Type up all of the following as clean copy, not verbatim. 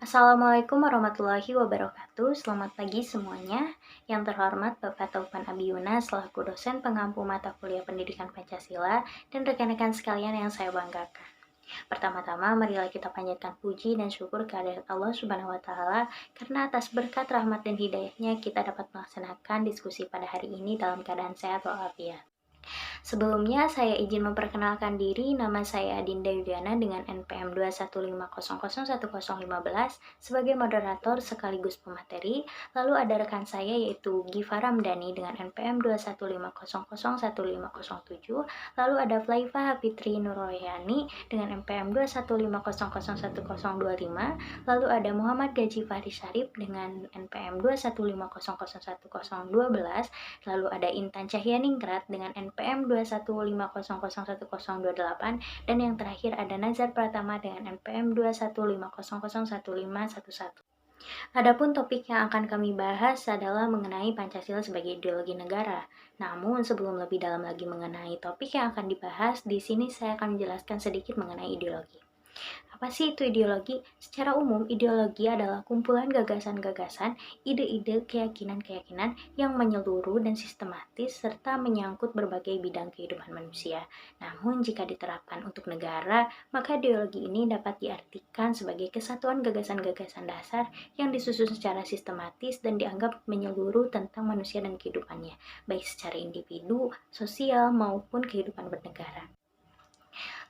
Assalamualaikum warahmatullahi wabarakatuh. Selamat pagi semuanya. Yang terhormat Bapak Taufan Abiyuna selaku dosen pengampu mata kuliah Pendidikan Pancasila dan rekan-rekan sekalian yang saya banggakan. Pertama-tama marilah kita panjatkan puji dan syukur kehadirat Allah Subhanahu wa taala karena atas berkat rahmat dan hidayahnya kita dapat melaksanakan diskusi pada hari ini dalam keadaan sehat walafiat. Sebelumnya, saya izin memperkenalkan diri. Nama saya Dinda Yudiana dengan NPM 215001015 sebagai moderator sekaligus pemateri. Lalu ada rekan saya yaitu Giva Ramdhani dengan NPM 215001507. Lalu ada Flaifa Hafitri Nurroyani dengan NPM 215001025. Lalu ada Muhammad Gaji Fahri Syarif dengan NPM 215001012. Lalu ada Intan Cahyaningrat dengan NPM 215001028 dan yang terakhir ada Nazar Pratama dengan NPM 215001511. Adapun topik yang akan kami bahas adalah mengenai Pancasila sebagai ideologi negara. Namun sebelum lebih dalam lagi mengenai topik yang akan dibahas, di sini saya akan menjelaskan sedikit mengenai ideologi. Apa sih itu ideologi? Secara umum, ideologi adalah kumpulan gagasan-gagasan, ide-ide, keyakinan-keyakinan yang menyeluruh dan sistematis serta menyangkut berbagai bidang kehidupan manusia. Namun, jika diterapkan untuk negara, maka ideologi ini dapat diartikan sebagai kesatuan gagasan-gagasan dasar yang disusun secara sistematis dan dianggap menyeluruh tentang manusia dan kehidupannya, baik secara individu, sosial, maupun kehidupan bernegara.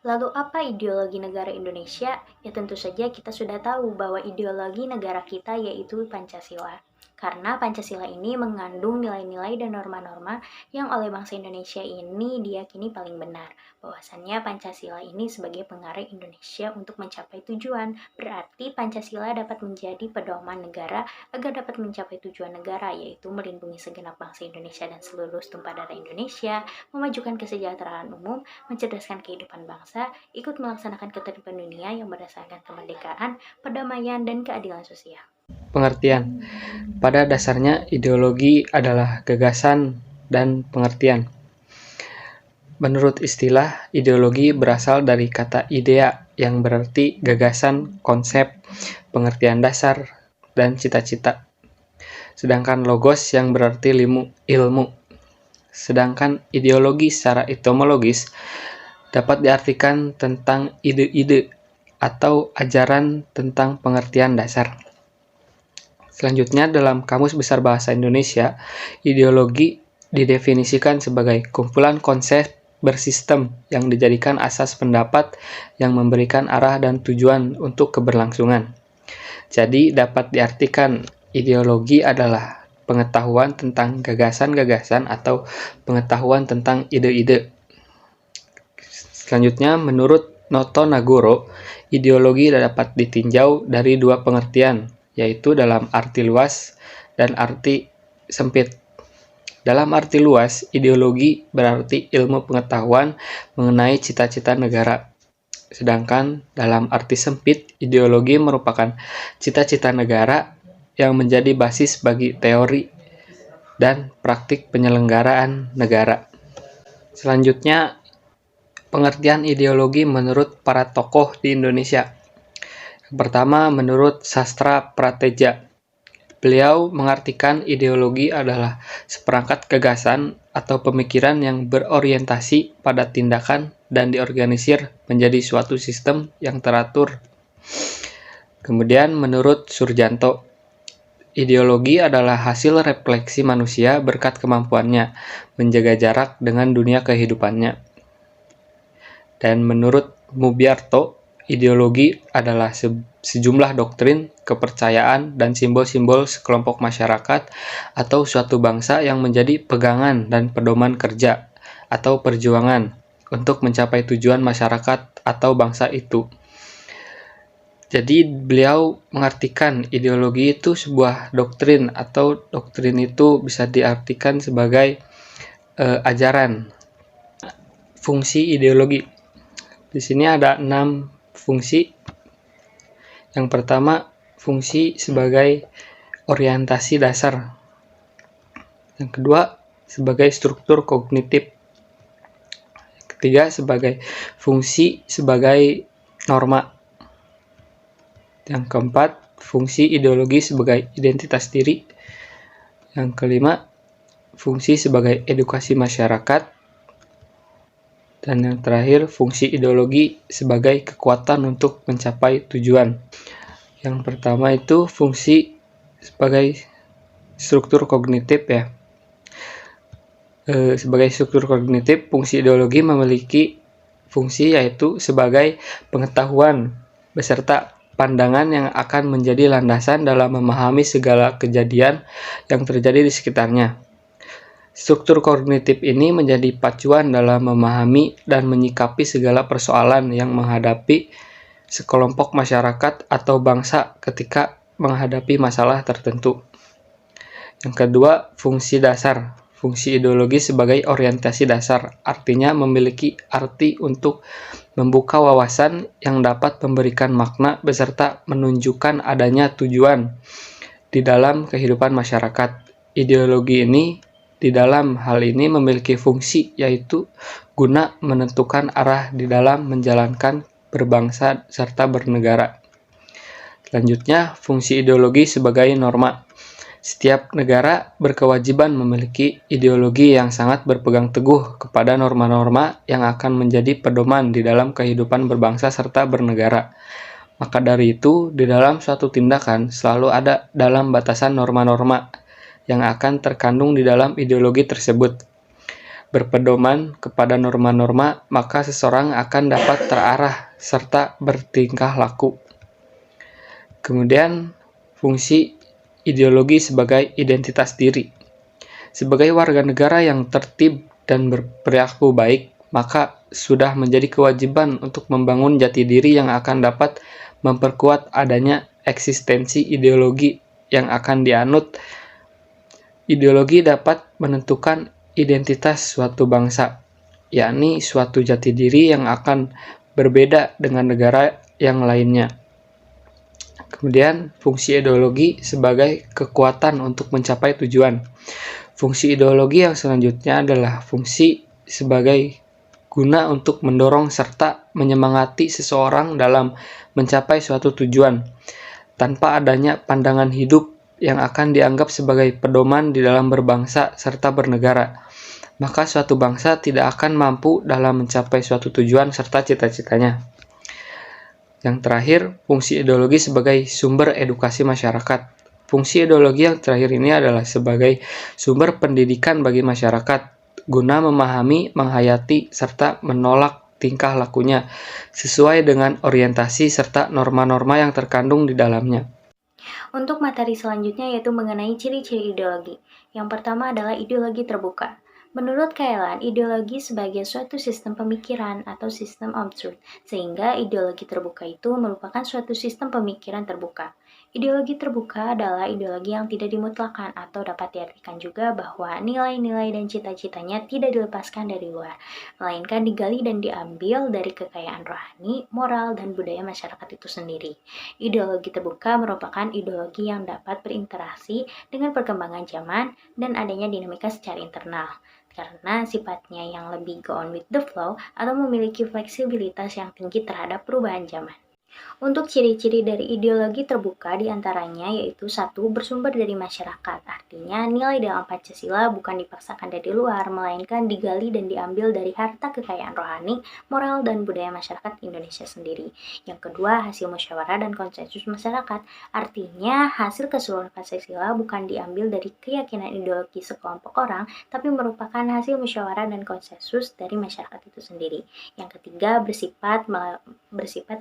Lalu apa ideologi negara Indonesia? Ya tentu saja kita sudah tahu bahwa ideologi negara kita yaitu Pancasila. Karena Pancasila ini mengandung nilai-nilai dan norma-norma yang oleh bangsa Indonesia ini diyakini paling benar. Bahwasannya Pancasila ini sebagai pengarah Indonesia untuk mencapai tujuan. Berarti Pancasila dapat menjadi pedoman negara agar dapat mencapai tujuan negara, yaitu melindungi segenap bangsa Indonesia dan seluruh tumpah darah Indonesia, memajukan kesejahteraan umum, mencerdaskan kehidupan bangsa, ikut melaksanakan ketertiban dunia yang berdasarkan kemerdekaan, perdamaian, dan keadilan sosial. Pengertian. Pada dasarnya, ideologi adalah gagasan dan pengertian. Menurut istilah, ideologi berasal dari kata idea yang berarti gagasan, konsep, pengertian dasar, dan cita-cita. Sedangkan logos yang berarti ilmu. Sedangkan ideologi secara etimologis dapat diartikan tentang ide-ide atau ajaran tentang pengertian dasar. Selanjutnya, dalam Kamus Besar Bahasa Indonesia, ideologi didefinisikan sebagai kumpulan konsep bersistem yang dijadikan asas pendapat yang memberikan arah dan tujuan untuk keberlangsungan. Jadi, dapat diartikan ideologi adalah pengetahuan tentang gagasan-gagasan atau pengetahuan tentang ide-ide. Selanjutnya, menurut Noto Nagoro, ideologi dapat ditinjau dari dua pengertian, yaitu dalam arti luas dan arti sempit. Dalam arti luas, ideologi berarti ilmu pengetahuan mengenai cita-cita negara. Sedangkan dalam arti sempit, ideologi merupakan cita-cita negara yang menjadi basis bagi teori dan praktik penyelenggaraan negara. Selanjutnya, pengertian ideologi menurut para tokoh di Indonesia. Pertama, menurut Sastra Prateja, beliau mengartikan ideologi adalah seperangkat gagasan atau pemikiran yang berorientasi pada tindakan dan diorganisir menjadi suatu sistem yang teratur. Kemudian, menurut Surjanto, ideologi adalah hasil refleksi manusia berkat kemampuannya menjaga jarak dengan dunia kehidupannya. Dan menurut Mubyarto, ideologi adalah sejumlah doktrin, kepercayaan, dan simbol-simbol sekelompok masyarakat atau suatu bangsa yang menjadi pegangan dan pedoman kerja atau perjuangan untuk mencapai tujuan masyarakat atau bangsa itu. Jadi beliau mengartikan ideologi itu sebuah doktrin atau doktrin itu bisa diartikan sebagai ajaran. Fungsi ideologi. Di sini ada 6 fungsi. Yang pertama, fungsi sebagai orientasi dasar. Yang kedua, sebagai struktur kognitif. Yang ketiga, sebagai fungsi sebagai norma. Yang keempat, fungsi ideologi sebagai identitas diri. Yang kelima, fungsi sebagai edukasi masyarakat. Dan yang terakhir, fungsi ideologi sebagai kekuatan untuk mencapai tujuan. Yang pertama itu fungsi sebagai struktur kognitif ya. Sebagai struktur kognitif, fungsi ideologi memiliki fungsi yaitu sebagai pengetahuan beserta pandangan yang akan menjadi landasan dalam memahami segala kejadian yang terjadi di sekitarnya. Struktur kognitif ini menjadi pacuan dalam memahami dan menyikapi segala persoalan yang menghadapi sekelompok masyarakat atau bangsa ketika menghadapi masalah tertentu. Yang kedua, fungsi dasar. Fungsi ideologi sebagai orientasi dasar, artinya memiliki arti untuk membuka wawasan yang dapat memberikan makna beserta menunjukkan adanya tujuan di dalam kehidupan masyarakat. Ideologi ini di dalam hal ini memiliki fungsi yaitu guna menentukan arah di dalam menjalankan berbangsa serta bernegara. Selanjutnya, fungsi ideologi sebagai norma. Setiap negara berkewajiban memiliki ideologi yang sangat berpegang teguh kepada norma-norma yang akan menjadi pedoman di dalam kehidupan berbangsa serta bernegara. Maka dari itu, di dalam suatu tindakan selalu ada dalam batasan norma-norma yang akan terkandung di dalam ideologi tersebut. Berpedoman kepada norma-norma, maka seseorang akan dapat terarah serta bertingkah laku. Kemudian, fungsi ideologi sebagai identitas diri. Sebagai warga negara yang tertib dan berperilaku baik, maka sudah menjadi kewajiban untuk membangun jati diri yang akan dapat memperkuat adanya eksistensi ideologi yang akan dianut. Ideologi dapat menentukan identitas suatu bangsa, yakni suatu jati diri yang akan berbeda dengan negara yang lainnya. Kemudian, fungsi ideologi sebagai kekuatan untuk mencapai tujuan. Fungsi ideologi yang selanjutnya adalah fungsi sebagai guna untuk mendorong serta menyemangati seseorang dalam mencapai suatu tujuan, tanpa adanya pandangan hidup yang akan dianggap sebagai pedoman di dalam berbangsa serta bernegara, maka suatu bangsa tidak akan mampu dalam mencapai suatu tujuan serta cita-citanya. Yang terakhir, fungsi ideologi sebagai sumber edukasi masyarakat. Fungsi ideologi yang terakhir ini adalah sebagai sumber pendidikan bagi masyarakat, guna memahami, menghayati, serta menolak tingkah lakunya, sesuai dengan orientasi serta norma-norma yang terkandung di dalamnya. Untuk materi selanjutnya yaitu mengenai ciri-ciri ideologi. Yang pertama adalah ideologi terbuka. Menurut Kaelan, ideologi sebagai suatu sistem pemikiran atau sistem absurd, sehingga ideologi terbuka itu merupakan suatu sistem pemikiran terbuka. Ideologi terbuka adalah ideologi yang tidak dimutlakan atau dapat diartikan juga bahwa nilai-nilai dan cita-citanya tidak dilepaskan dari luar, melainkan digali dan diambil dari kekayaan rohani, moral, dan budaya masyarakat itu sendiri. Ideologi terbuka merupakan ideologi yang dapat berinteraksi dengan perkembangan zaman dan adanya dinamika secara internal, karena sifatnya yang lebih go on with the flow atau memiliki fleksibilitas yang tinggi terhadap perubahan zaman. Untuk ciri-ciri dari ideologi terbuka diantaranya yaitu 1. Bersumber dari masyarakat, artinya nilai dalam Pancasila bukan dipaksakan dari luar, melainkan digali dan diambil dari harta kekayaan rohani, moral, dan budaya masyarakat Indonesia sendiri. Yang kedua, hasil musyawarah dan konsensus masyarakat, artinya hasil keseluruhan Pancasila bukan diambil dari keyakinan ideologi sekelompok orang, tapi merupakan hasil musyawarah dan konsensus dari masyarakat itu sendiri. Yang ketiga, bersifat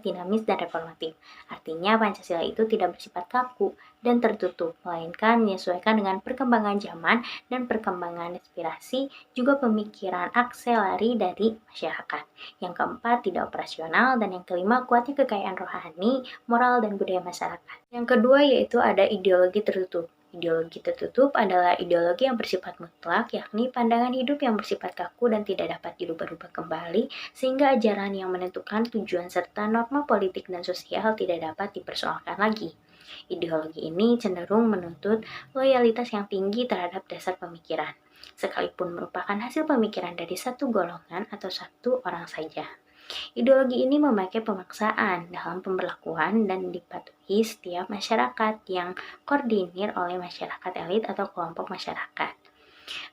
dinamis dan reformatif. Artinya Pancasila itu tidak bersifat kaku dan tertutup, melainkan menyesuaikan dengan perkembangan zaman dan perkembangan inspirasi, juga pemikiran akselerasi dari masyarakat. Yang keempat, tidak operasional, dan yang kelima, kuatnya kekayaan rohani, moral, dan budaya masyarakat. Yang kedua yaitu ada ideologi tertutup. Ideologi tertutup adalah ideologi yang bersifat mutlak, yakni pandangan hidup yang bersifat kaku dan tidak dapat dirubah-rubah kembali, sehingga ajaran yang menentukan tujuan serta norma politik dan sosial tidak dapat dipersoalkan lagi. Ideologi ini cenderung menuntut loyalitas yang tinggi terhadap dasar pemikiran, sekalipun merupakan hasil pemikiran dari satu golongan atau satu orang saja. Ideologi ini memakai pemaksaan dalam pemberlakuan dan dipatuhi setiap masyarakat yang koordinir oleh masyarakat elit atau kelompok masyarakat.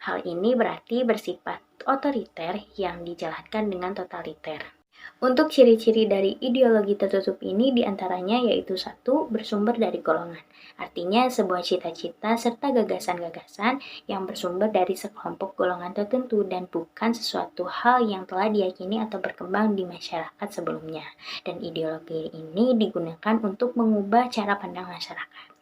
Hal ini berarti bersifat otoriter yang dijalankan dengan totaliter. Untuk ciri-ciri dari ideologi tertutup ini diantaranya yaitu satu, bersumber dari golongan. Artinya sebuah cita-cita serta gagasan-gagasan yang bersumber dari sekelompok golongan tertentu dan bukan sesuatu hal yang telah diyakini atau berkembang di masyarakat sebelumnya. Dan ideologi ini digunakan untuk mengubah cara pandang masyarakat.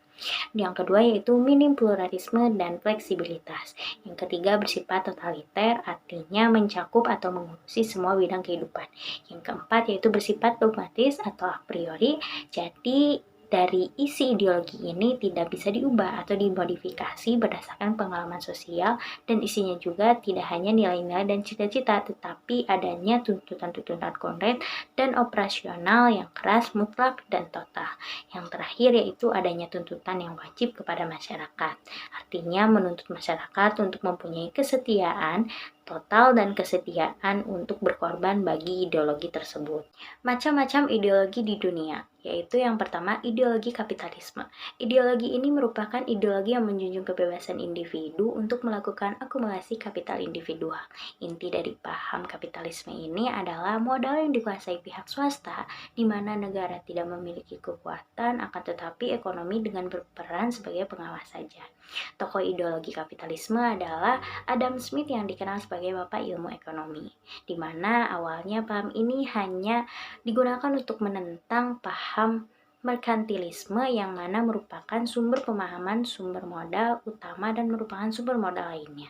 Yang kedua yaitu minim pluralisme dan fleksibilitas. Yang ketiga bersifat totaliter, artinya mencakup atau mengurusi semua bidang kehidupan. Yang keempat yaitu bersifat dogmatis atau a priori, jadi dari isi ideologi ini tidak bisa diubah atau dimodifikasi berdasarkan pengalaman sosial, dan isinya juga tidak hanya nilai-nilai dan cita-cita, tetapi adanya tuntutan-tuntutan konkret dan operasional yang keras, mutlak, dan total. Yang terakhir yaitu adanya tuntutan yang wajib kepada masyarakat. Artinya menuntut masyarakat untuk mempunyai kesetiaan total dan kesetiaan untuk berkorban bagi ideologi tersebut. Macam-macam ideologi di dunia, yaitu yang pertama ideologi kapitalisme. Ideologi ini merupakan ideologi yang menjunjung kebebasan individu untuk melakukan akumulasi kapital individual. Inti dari paham kapitalisme ini adalah modal yang dikuasai pihak swasta, di mana negara tidak memiliki kekuatan, akan tetapi ekonomi dengan berperan sebagai pengawas saja. Tokoh ideologi kapitalisme adalah Adam Smith yang dikenal sebagai Bapak Ilmu Ekonomi, di mana awalnya paham ini hanya digunakan untuk menentang paham merkantilisme yang mana merupakan sumber pemahaman sumber modal utama dan merupakan sumber modal lainnya.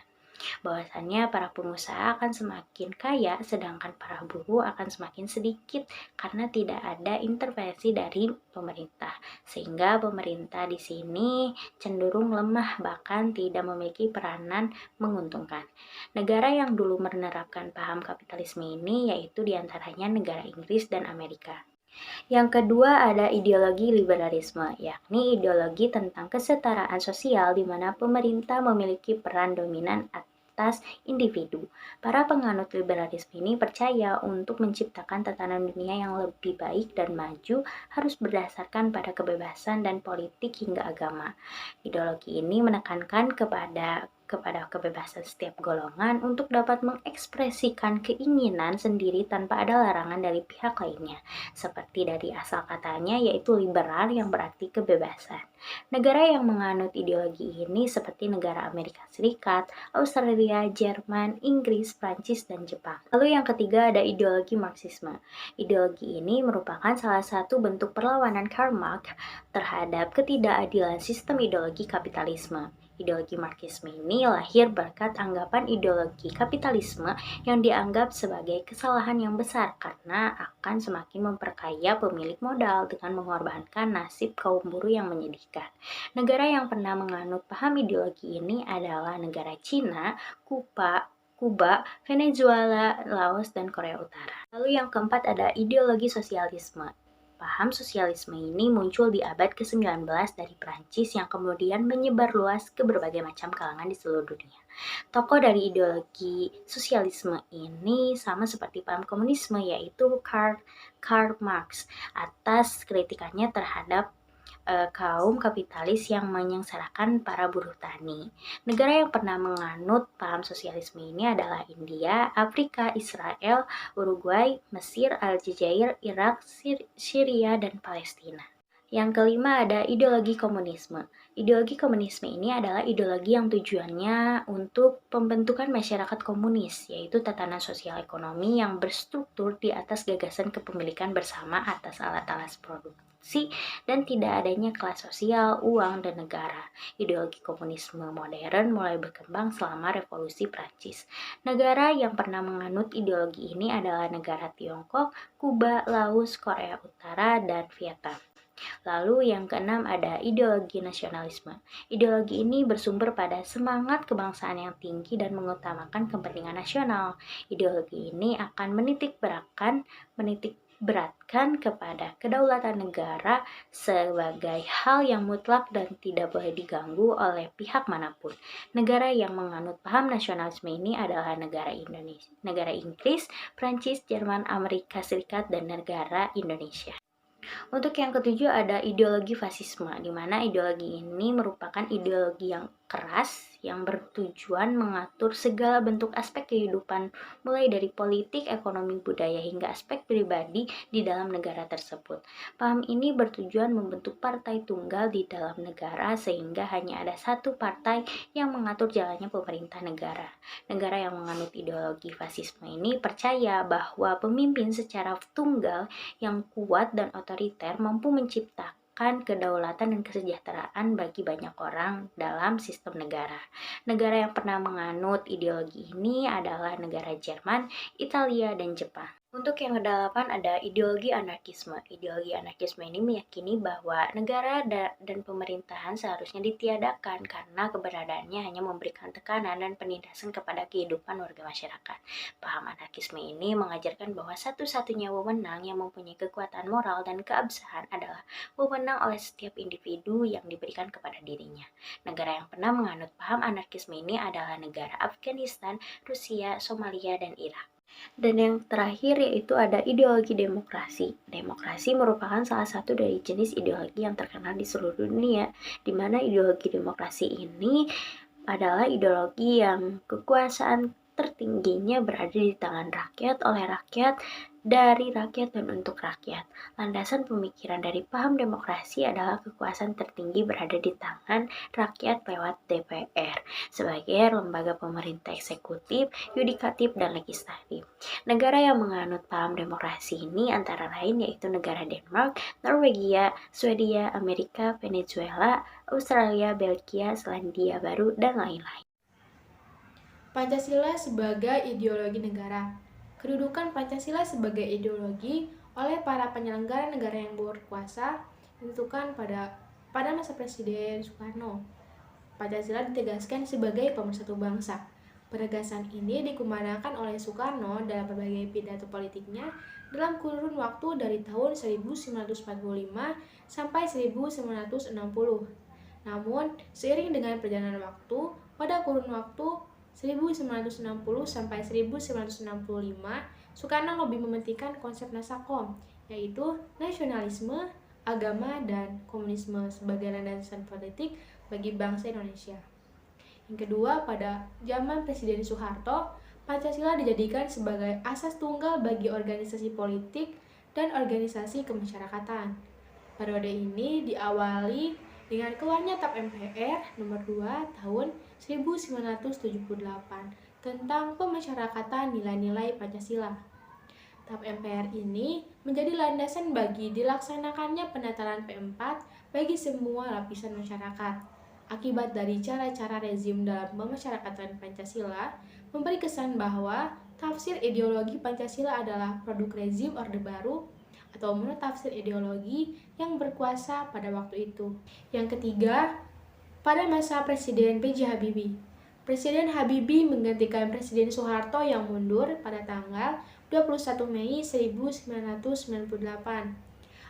Bahwasannya para pengusaha akan semakin kaya sedangkan para buruh akan semakin sedikit karena tidak ada intervensi dari pemerintah. Sehingga pemerintah di sini cenderung lemah bahkan tidak memiliki peranan menguntungkan. Negara yang dulu menerapkan paham kapitalisme ini yaitu diantaranya negara Inggris dan Amerika. Yang kedua ada ideologi liberalisme, yakni ideologi tentang kesetaraan sosial di mana pemerintah memiliki peran dominan atas individu. Para penganut liberalisme ini percaya untuk menciptakan tatanan dunia yang lebih baik dan maju harus berdasarkan pada kebebasan dan politik hingga agama. Ideologi ini menekankan kepada kebebasan setiap golongan untuk dapat mengekspresikan keinginan sendiri tanpa ada larangan dari pihak lainnya, seperti dari asal katanya yaitu liberal yang berarti kebebasan. Negara yang menganut ideologi ini seperti negara Amerika Serikat, Australia, Jerman, Inggris, Prancis, dan Jepang. Lalu yang ketiga ada ideologi Marxisme. Ideologi ini merupakan salah satu bentuk perlawanan Karl Marx terhadap ketidakadilan sistem ideologi kapitalisme. Ideologi Marxisme ini lahir berkat anggapan ideologi kapitalisme yang dianggap sebagai kesalahan yang besar karena akan semakin memperkaya pemilik modal dengan mengorbankan nasib kaum buruh yang menyedihkan. Negara yang pernah menganut paham ideologi ini adalah negara Cina, Kuba, Venezuela, Laos, dan Korea Utara. Lalu yang keempat ada ideologi sosialisme. Paham sosialisme ini muncul di abad ke-19 dari Prancis yang kemudian menyebar luas ke berbagai macam kalangan di seluruh dunia. Tokoh dari ideologi sosialisme ini sama seperti paham komunisme yaitu Karl Marx atas kritikannya terhadap kaum kapitalis yang menyengsarakan para buruh tani. Negara yang pernah menganut paham sosialisme ini adalah India, Afrika, Israel, Uruguay, Mesir, Aljazair, Irak, Syria, dan Palestina. Yang kelima ada ideologi komunisme. Ideologi komunisme ini adalah ideologi yang tujuannya untuk pembentukan masyarakat komunis, yaitu tatanan sosial ekonomi yang berstruktur di atas gagasan kepemilikan bersama atas alat-alat produksi dan tidak adanya kelas sosial, uang, dan negara. Ideologi komunisme modern mulai berkembang selama revolusi Prancis. Negara yang pernah menganut ideologi ini adalah negara Tiongkok, Kuba, Laos, Korea Utara, dan Vietnam. Lalu yang keenam ada ideologi nasionalisme. Ideologi ini bersumber pada semangat kebangsaan yang tinggi dan mengutamakan kepentingan nasional. Ideologi ini akan menitik beratkan kepada kedaulatan negara sebagai hal yang mutlak dan tidak boleh diganggu oleh pihak manapun. Negara yang menganut paham nasionalisme ini adalah negara Indonesia, negara Inggris, Prancis, Jerman, Amerika Serikat, dan negara Indonesia. Untuk yang ketujuh ada ideologi fasisme, di mana ideologi ini merupakan ideologi yang keras yang bertujuan mengatur segala bentuk aspek kehidupan mulai dari politik, ekonomi, budaya hingga aspek pribadi di dalam negara tersebut. Paham ini bertujuan membentuk partai tunggal di dalam negara sehingga hanya ada satu partai yang mengatur jalannya pemerintah negara. Negara yang menganut ideologi fasisme ini percaya bahwa pemimpin secara tunggal yang kuat dan otoriter mampu menciptakan kedaulatan dan kesejahteraan bagi banyak orang dalam sistem negara. Negara yang pernah menganut ideologi ini adalah negara Jerman, Italia, dan Jepang. Untuk yang kedelapan ada ideologi anarkisme. Ideologi anarkisme ini meyakini bahwa negara dan pemerintahan seharusnya ditiadakan karena keberadaannya hanya memberikan tekanan dan penindasan kepada kehidupan warga masyarakat. Paham anarkisme ini mengajarkan bahwa satu-satunya wewenang yang mempunyai kekuatan moral dan keabsahan adalah wewenang oleh setiap individu yang diberikan kepada dirinya. Negara yang pernah menganut paham anarkisme ini adalah negara Afghanistan, Rusia, Somalia, dan Irak. Dan yang terakhir yaitu ada ideologi demokrasi. Demokrasi merupakan salah satu dari jenis ideologi yang terkenal di seluruh dunia, di mana ideologi demokrasi ini adalah ideologi yang kekuasaan tertingginya berada di tangan rakyat, oleh rakyat, dari rakyat, dan untuk rakyat. Landasan pemikiran dari paham demokrasi adalah kekuasaan tertinggi berada di tangan rakyat lewat DPR sebagai lembaga pemerintah eksekutif, yudikatif, dan legislatif. Negara yang menganut paham demokrasi ini antara lain yaitu negara Denmark, Norwegia, Swedia, Amerika, Venezuela, Australia, Belgia, Selandia Baru, dan lain-lain. Pancasila sebagai ideologi negara. Kedudukan Pancasila sebagai ideologi oleh para penyelenggara negara yang berkuasa ditentukan pada masa Presiden Soekarno. Pancasila ditegaskan sebagai pemersatu bangsa. Penegasan ini dikumandangkan oleh Soekarno dalam berbagai pidato politiknya dalam kurun waktu dari tahun 1945 sampai 1960. Namun, seiring dengan perjalanan waktu, pada kurun waktu 1960 sampai 1965, Soekarno lebih mementingkan konsep Nasakom, yaitu nasionalisme, agama, dan komunisme sebagai landasan politik bagi bangsa Indonesia. Yang kedua, pada zaman Presiden Soeharto, Pancasila dijadikan sebagai asas tunggal bagi organisasi politik dan organisasi kemasyarakatan. Periode ini diawali dengan keluarnya TAP MPR nomor 2 tahun 1978 tentang pemasyarakatan nilai-nilai Pancasila. TAP MPR ini menjadi landasan bagi dilaksanakannya penataran P4 bagi semua lapisan masyarakat. Akibat dari cara-cara rezim dalam pemasyarakatan Pancasila memberi kesan bahwa tafsir ideologi Pancasila adalah produk rezim Orde Baru atau menurut tafsir ideologi yang berkuasa pada waktu itu. Yang ketiga, pada masa Presiden B.J. Habibie. Presiden Habibie menggantikan Presiden Soeharto yang mundur pada tanggal 21 Mei 1998.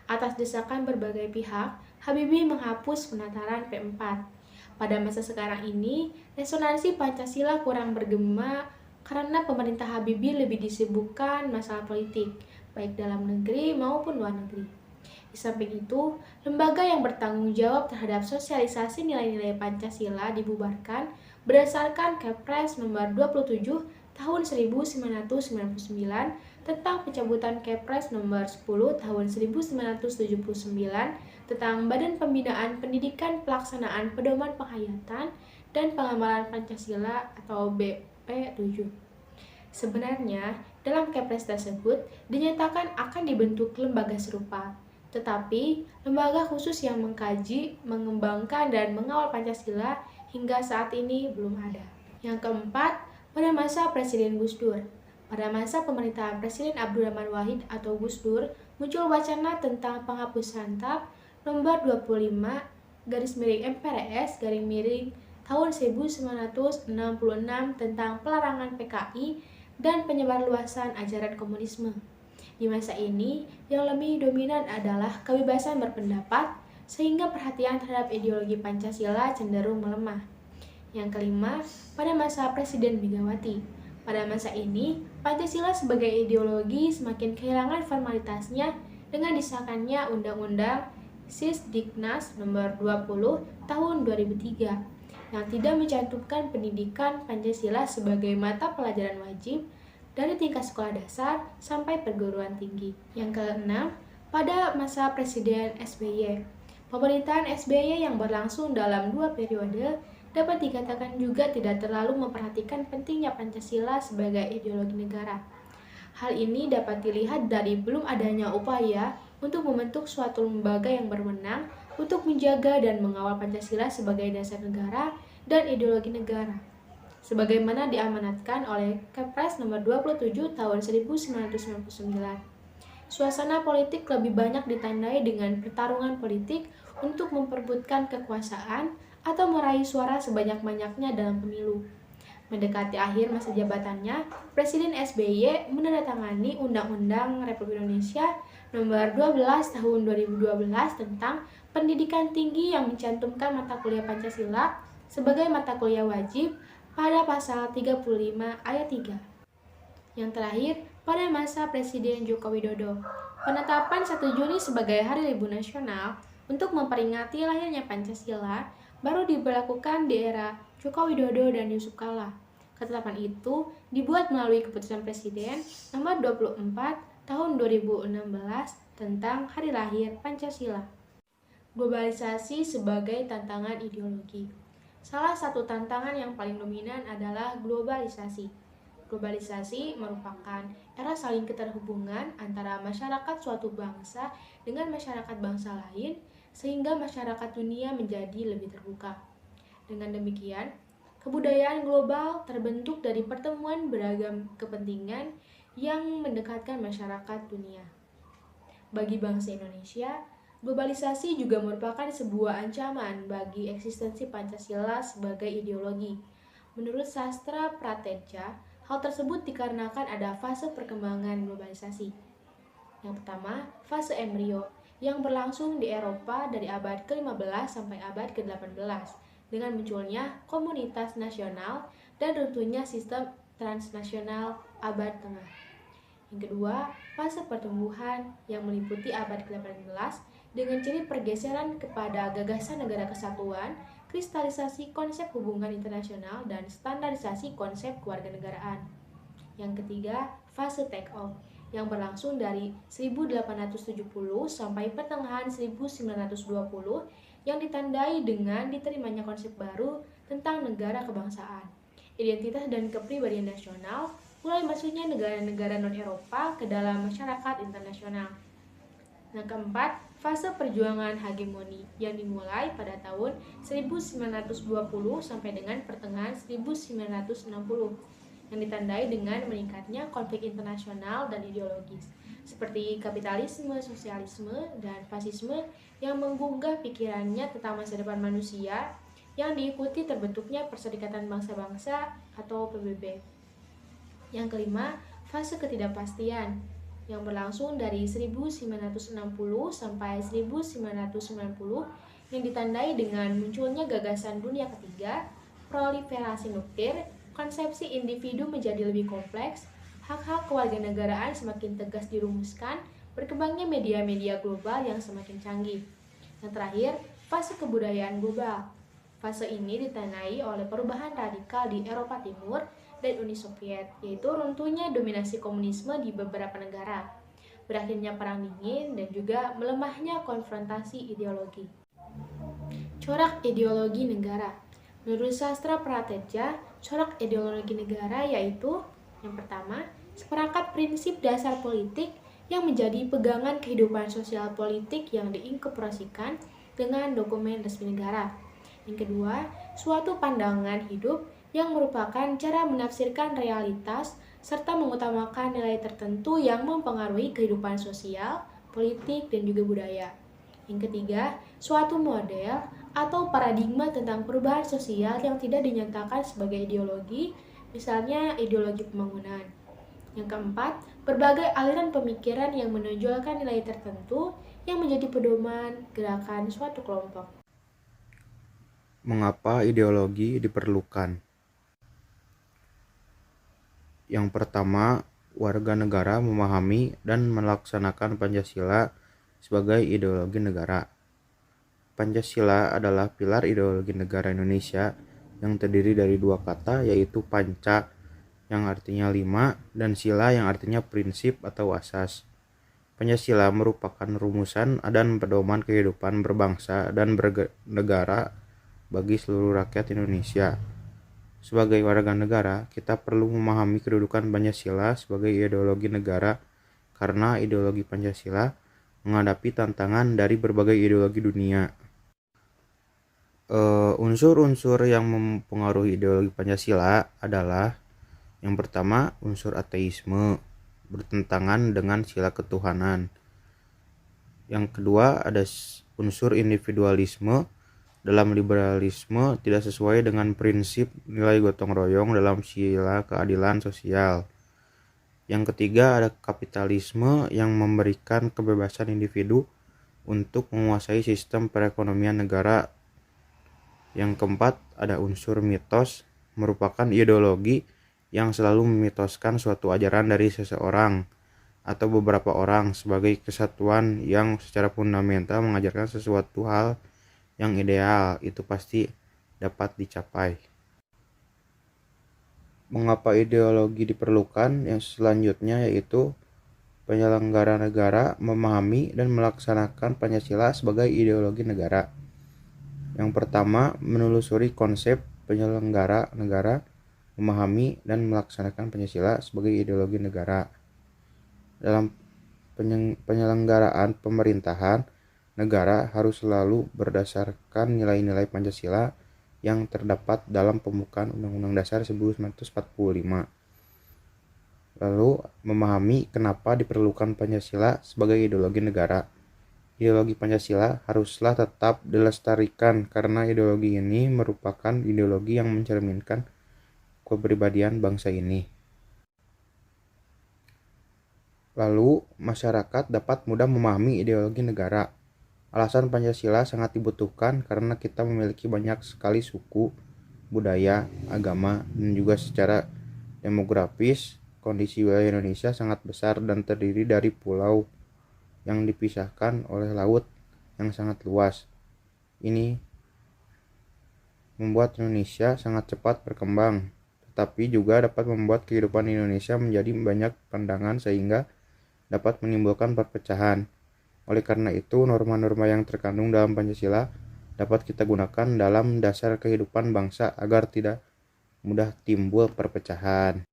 Atas desakan berbagai pihak, Habibie menghapus penataran P4. Pada masa sekarang ini, resonansi Pancasila kurang bergema karena pemerintah Habibie lebih disibukkan masalah politik, baik dalam negeri maupun luar negeri. Di samping itu, lembaga yang bertanggung jawab terhadap sosialisasi nilai-nilai Pancasila dibubarkan berdasarkan Kepres nomor 27 tahun 1999 tentang pencabutan Kepres nomor 10 tahun 1979 tentang Badan Pembinaan Pendidikan Pelaksanaan Pedoman Penghayatan dan Pengamalan Pancasila atau BP7. Sebenarnya, dalam Kepres tersebut dinyatakan akan dibentuk lembaga serupa, tetapi lembaga khusus yang mengkaji, mengembangkan, dan mengawal Pancasila hingga saat ini belum ada. Yang keempat, pada masa Presiden Gus Dur. Pada masa pemerintahan Presiden Abdurrahman Wahid atau Gus Dur, muncul wacana tentang penghapusan TAP nomor 25 /MPRS tahun 1966 tentang pelarangan PKI dan penyebarluasan ajaran komunisme. Di masa ini, yang lebih dominan adalah kebebasan berpendapat, sehingga perhatian terhadap ideologi Pancasila cenderung melemah. Yang kelima, pada masa Presiden Megawati. Pada masa ini, Pancasila sebagai ideologi semakin kehilangan formalitasnya dengan disahkannya Undang-Undang Sisdiknas Nomor 20 Tahun 2003 yang tidak mencantumkan pendidikan Pancasila sebagai mata pelajaran wajib dari tingkat sekolah dasar sampai perguruan tinggi. Yang keenam, pada masa Presiden SBY. Pemerintahan SBY yang berlangsung dalam 2 periode dapat dikatakan juga tidak terlalu memperhatikan pentingnya Pancasila sebagai ideologi negara. Hal ini dapat dilihat dari belum adanya upaya untuk membentuk suatu lembaga yang berwenang untuk menjaga dan mengawal Pancasila sebagai dasar negara dan ideologi negara, sebagaimana diamanatkan oleh Kepres nomor 27 tahun 1999. Suasana politik lebih banyak ditandai dengan pertarungan politik untuk memperebutkan kekuasaan atau meraih suara sebanyak-banyaknya dalam pemilu. Mendekati akhir masa jabatannya, Presiden SBY menandatangani Undang-Undang Republik Indonesia Nomor 12 Tahun 2012 tentang Pendidikan Tinggi yang mencantumkan mata kuliah Pancasila sebagai mata kuliah wajib pada pasal 35 ayat 3. Yang terakhir, pada masa Presiden Joko Widodo, penetapan 1 Juni sebagai Hari Libur Nasional untuk memperingati lahirnya Pancasila baru diberlakukan di era Joko Widodo dan Yusuf Kala. Ketetapan itu dibuat melalui Keputusan Presiden Nomor 24 Tahun 2016 tentang Hari Lahir Pancasila. Globalisasi sebagai tantangan ideologi. Salah satu tantangan yang paling dominan adalah globalisasi. Globalisasi merupakan era saling keterhubungan antara masyarakat suatu bangsa dengan masyarakat bangsa lain, sehingga masyarakat dunia menjadi lebih terbuka. Dengan demikian, kebudayaan global terbentuk dari pertemuan beragam kepentingan yang mendekatkan masyarakat dunia. Bagi bangsa Indonesia, globalisasi juga merupakan sebuah ancaman bagi eksistensi Pancasila sebagai ideologi. Menurut sastra Prateja, hal tersebut dikarenakan ada fase perkembangan globalisasi. Yang pertama, fase embrio, yang berlangsung di Eropa dari abad ke-15 sampai abad ke-18 dengan munculnya komunitas nasional dan runtuhnya sistem transnasional abad tengah. Yang kedua, fase pertumbuhan yang meliputi abad ke-18 dengan ciri pergeseran kepada gagasan negara kesatuan, kristalisasi konsep hubungan internasional, dan standarisasi konsep kewarganegaraan. Yang ketiga, fase take off yang berlangsung dari 1870 sampai pertengahan 1920 yang ditandai dengan diterimanya konsep baru tentang negara kebangsaan, identitas dan kepribadian nasional, mulai masuknya negara-negara non-Eropa ke dalam masyarakat internasional. Yang keempat, fase perjuangan hegemoni yang dimulai pada tahun 1920 sampai dengan pertengahan 1960 yang ditandai dengan meningkatnya konflik internasional dan ideologis seperti kapitalisme, sosialisme, dan fasisme yang menggugah pikirannya tentang masa depan manusia yang diikuti terbentuknya Perserikatan Bangsa-Bangsa atau PBB. Yang kelima, fase ketidakpastian yang berlangsung dari 1960 sampai 1990 yang ditandai dengan munculnya gagasan dunia ketiga, proliferasi nuklir, konsepsi individu menjadi lebih kompleks, hak-hak kewarganegaraan semakin tegas dirumuskan, berkembangnya media-media global yang semakin canggih. Yang terakhir, fase kebudayaan global. Fase ini ditandai oleh perubahan radikal di Eropa Timur dan Uni Soviet, yaitu runtuhnya dominasi komunisme di beberapa negara, berakhirnya Perang Dingin, dan juga melemahnya konfrontasi ideologi. Corak ideologi negara. Menurut sastra Prateja, corak ideologi negara yaitu yang pertama, seperangkat prinsip dasar politik yang menjadi pegangan kehidupan sosial politik yang diinkorporasikan dengan dokumen resmi negara. Yang kedua, suatu pandangan hidup yang merupakan cara menafsirkan realitas serta mengutamakan nilai tertentu yang mempengaruhi kehidupan sosial, politik, dan juga budaya. Yang ketiga, suatu model atau paradigma tentang perubahan sosial yang tidak dinyatakan sebagai ideologi, misalnya ideologi pembangunan. Yang keempat, berbagai aliran pemikiran yang menonjolkan nilai tertentu yang menjadi pedoman gerakan suatu kelompok. Mengapa ideologi diperlukan? Yang pertama, warga negara memahami dan melaksanakan Pancasila sebagai ideologi negara. Pancasila adalah pilar ideologi negara Indonesia yang terdiri dari dua kata, yaitu panca yang artinya 5 dan sila yang artinya prinsip atau asas. Pancasila merupakan rumusan dan pedoman kehidupan berbangsa dan bernegara bagi seluruh rakyat Indonesia. Sebagai warga negara, kita perlu memahami kedudukan Pancasila sebagai ideologi negara karena ideologi Pancasila menghadapi tantangan dari berbagai ideologi dunia. Unsur-unsur yang mempengaruhi ideologi Pancasila adalah yang pertama, unsur ateisme bertentangan dengan sila ketuhanan. Yang kedua, ada unsur individualisme. Dalam liberalisme tidak sesuai dengan prinsip nilai gotong royong dalam sila keadilan sosial. Yang ketiga, ada kapitalisme yang memberikan kebebasan individu untuk menguasai sistem perekonomian negara. Yang keempat, ada unsur mitos, merupakan ideologi yang selalu memitoskan suatu ajaran dari seseorang atau beberapa orang sebagai kesatuan yang secara fundamental mengajarkan sesuatu hal yang ideal itu pasti dapat dicapai. Mengapa ideologi diperlukan? Yang selanjutnya yaitu penyelenggara negara memahami dan melaksanakan Pancasila sebagai ideologi negara. Yang pertama, menelusuri konsep penyelenggara negara memahami dan melaksanakan Pancasila sebagai ideologi negara. Dalam penyelenggaraan pemerintahan, negara harus selalu berdasarkan nilai-nilai Pancasila yang terdapat dalam pembukaan Undang-Undang Dasar 1945. Lalu, memahami kenapa diperlukan Pancasila sebagai ideologi negara. Ideologi Pancasila haruslah tetap dilestarikan karena ideologi ini merupakan ideologi yang mencerminkan kepribadian bangsa ini. Lalu, masyarakat dapat mudah memahami ideologi negara. Alasan Pancasila sangat dibutuhkan karena kita memiliki banyak sekali suku, budaya, agama, dan juga secara demografis, kondisi wilayah Indonesia sangat besar dan terdiri dari pulau yang dipisahkan oleh laut yang sangat luas. Ini membuat Indonesia sangat cepat berkembang, tetapi juga dapat membuat kehidupan Indonesia menjadi banyak pandangan sehingga dapat menimbulkan perpecahan. Oleh karena itu, norma-norma yang terkandung dalam Pancasila dapat kita gunakan dalam dasar kehidupan bangsa agar tidak mudah timbul perpecahan.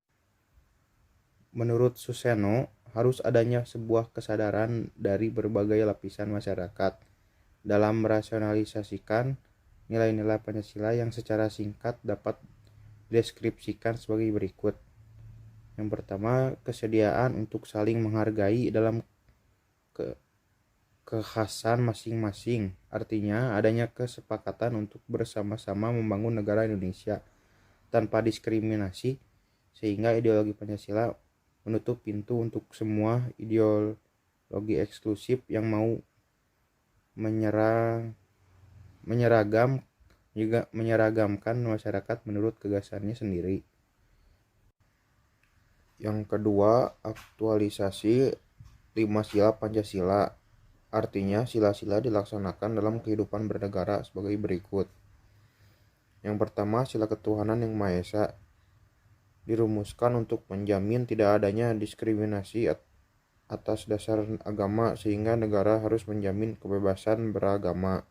Menurut Suseno, harus adanya sebuah kesadaran dari berbagai lapisan masyarakat dalam merasionalisasikan nilai-nilai Pancasila yang secara singkat dapat dideskripsikan sebagai berikut. Yang pertama, kesediaan untuk saling menghargai dalam kekhasan masing-masing. Artinya, adanya kesepakatan untuk bersama-sama membangun negara Indonesia tanpa diskriminasi, sehingga ideologi Pancasila menutup pintu untuk semua ideologi eksklusif yang mau menyeragamkan masyarakat menurut gagasannya sendiri. Yang kedua, aktualisasi 5 sila Pancasila. Artinya, sila-sila dilaksanakan dalam kehidupan bernegara sebagai berikut. Yang pertama, sila ketuhanan yang Maha Esa dirumuskan untuk menjamin tidak adanya diskriminasi atas dasar agama sehingga negara harus menjamin kebebasan beragama.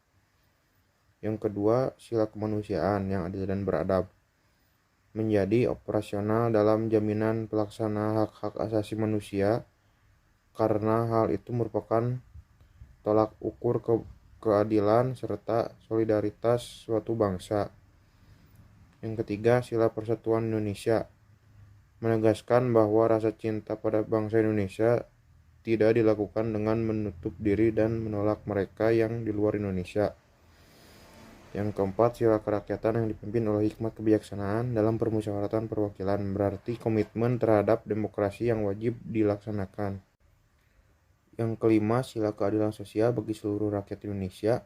Yang kedua, sila kemanusiaan yang adil dan beradab menjadi operasional dalam jaminan pelaksana hak-hak asasi manusia karena hal itu merupakan tolak ukur keadilan serta solidaritas suatu bangsa. Yang ketiga, sila persatuan Indonesia menegaskan bahwa rasa cinta pada bangsa Indonesia tidak dilakukan dengan menutup diri dan menolak mereka yang di luar Indonesia. Yang keempat, sila kerakyatan yang dipimpin oleh hikmat kebijaksanaan dalam permusyawaratan perwakilan, berarti komitmen terhadap demokrasi yang wajib dilaksanakan. Yang kelima, sila keadilan sosial bagi seluruh rakyat Indonesia,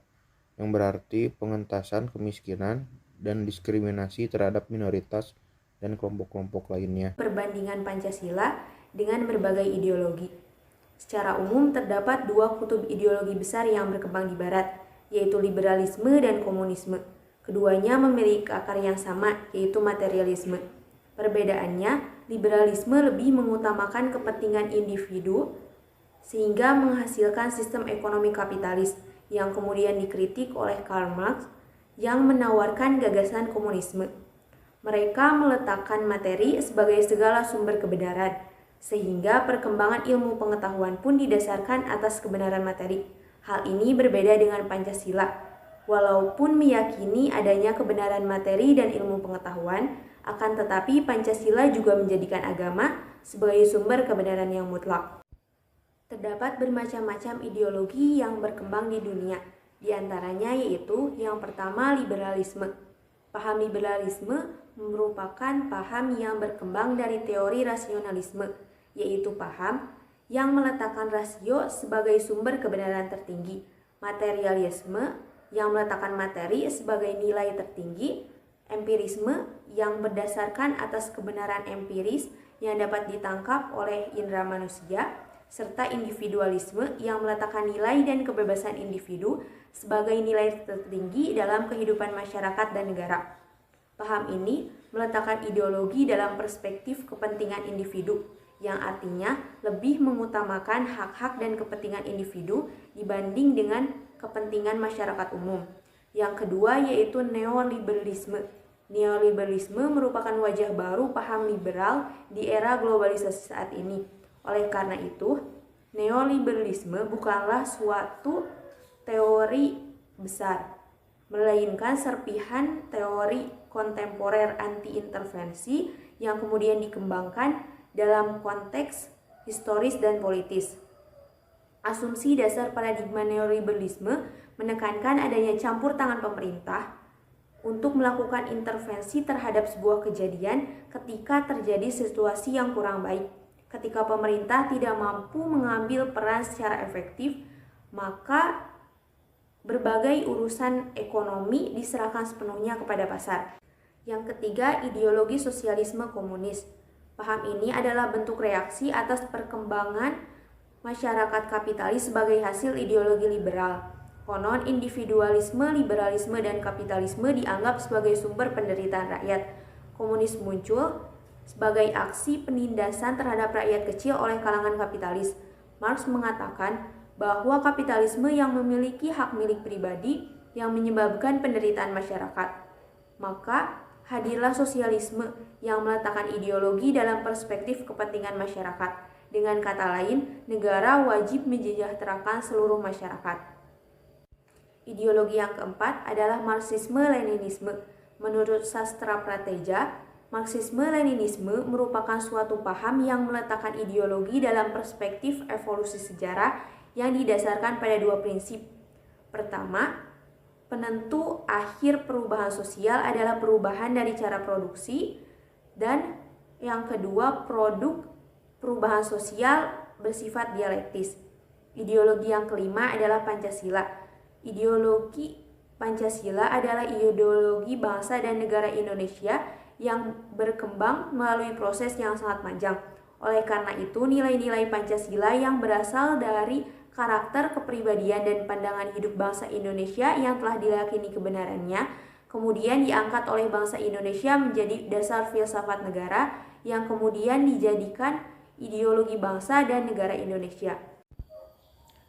yang berarti pengentasan kemiskinan dan diskriminasi terhadap minoritas dan kelompok-kelompok lainnya. Perbandingan Pancasila dengan berbagai ideologi. Secara umum terdapat dua kutub ideologi besar yang berkembang di Barat, yaitu liberalisme dan komunisme. Keduanya memiliki akar yang sama, yaitu materialisme. Perbedaannya, liberalisme lebih mengutamakan kepentingan individu sehingga menghasilkan sistem ekonomi kapitalis yang kemudian dikritik oleh Karl Marx yang menawarkan gagasan komunisme. Mereka meletakkan materi sebagai segala sumber kebenaran, sehingga perkembangan ilmu pengetahuan pun didasarkan atas kebenaran materi. Hal ini berbeda dengan Pancasila. Walaupun meyakini adanya kebenaran materi dan ilmu pengetahuan, akan tetapi Pancasila juga menjadikan agama sebagai sumber kebenaran yang mutlak. Terdapat bermacam-macam ideologi yang berkembang di dunia, di antaranya yaitu yang pertama liberalisme. Paham liberalisme merupakan paham yang berkembang dari teori rasionalisme, yaitu paham yang meletakkan rasio sebagai sumber kebenaran tertinggi, materialisme yang meletakkan materi sebagai nilai tertinggi, empirisme yang berdasarkan atas kebenaran empiris yang dapat ditangkap oleh indera manusia, serta individualisme yang meletakkan nilai dan kebebasan individu sebagai nilai tertinggi dalam kehidupan masyarakat dan negara. Paham ini meletakkan ideologi dalam perspektif kepentingan individu, yang artinya lebih mengutamakan hak-hak dan kepentingan individu dibanding dengan kepentingan masyarakat umum. Yang kedua yaitu neoliberalisme. Neoliberalisme merupakan wajah baru paham liberal di era globalisasi saat ini. Oleh karena itu, neoliberalisme bukanlah suatu teori besar, melainkan serpihan teori kontemporer anti-intervensi yang kemudian dikembangkan dalam konteks historis dan politis. Asumsi dasar paradigma neoliberalisme menekankan adanya campur tangan pemerintah untuk melakukan intervensi terhadap sebuah kejadian ketika terjadi situasi yang kurang baik. Ketika pemerintah tidak mampu mengambil peran secara efektif, maka berbagai urusan ekonomi diserahkan sepenuhnya kepada pasar. Yang ketiga, ideologi sosialisme komunis. Paham ini adalah bentuk reaksi atas perkembangan masyarakat kapitalis sebagai hasil ideologi liberal. Konon individualisme, liberalisme, dan kapitalisme dianggap sebagai sumber penderitaan rakyat. Komunis muncul sebagai aksi penindasan terhadap rakyat kecil oleh kalangan kapitalis. Marx mengatakan bahwa kapitalisme yang memiliki hak milik pribadi yang menyebabkan penderitaan masyarakat. Maka hadirlah sosialisme yang meletakkan ideologi dalam perspektif kepentingan masyarakat. Dengan kata lain, negara wajib mensejahterakan seluruh masyarakat. Ideologi yang keempat adalah Marxisme-Leninisme. Menurut sastra Prateja, Marxisme-Leninisme merupakan suatu paham yang meletakkan ideologi dalam perspektif evolusi sejarah yang didasarkan pada dua prinsip. Pertama, penentu akhir perubahan sosial adalah perubahan dari cara produksi, dan yang kedua, produk perubahan sosial bersifat dialektis. Ideologi yang kelima adalah Pancasila. Ideologi Pancasila adalah ideologi bangsa dan negara Indonesia yang berkembang melalui proses yang sangat panjang. Oleh karena itu, nilai-nilai Pancasila yang berasal dari karakter, kepribadian, dan pandangan hidup bangsa Indonesia yang telah diyakini kebenarannya, kemudian diangkat oleh bangsa Indonesia menjadi dasar filsafat negara yang kemudian dijadikan ideologi bangsa dan negara Indonesia.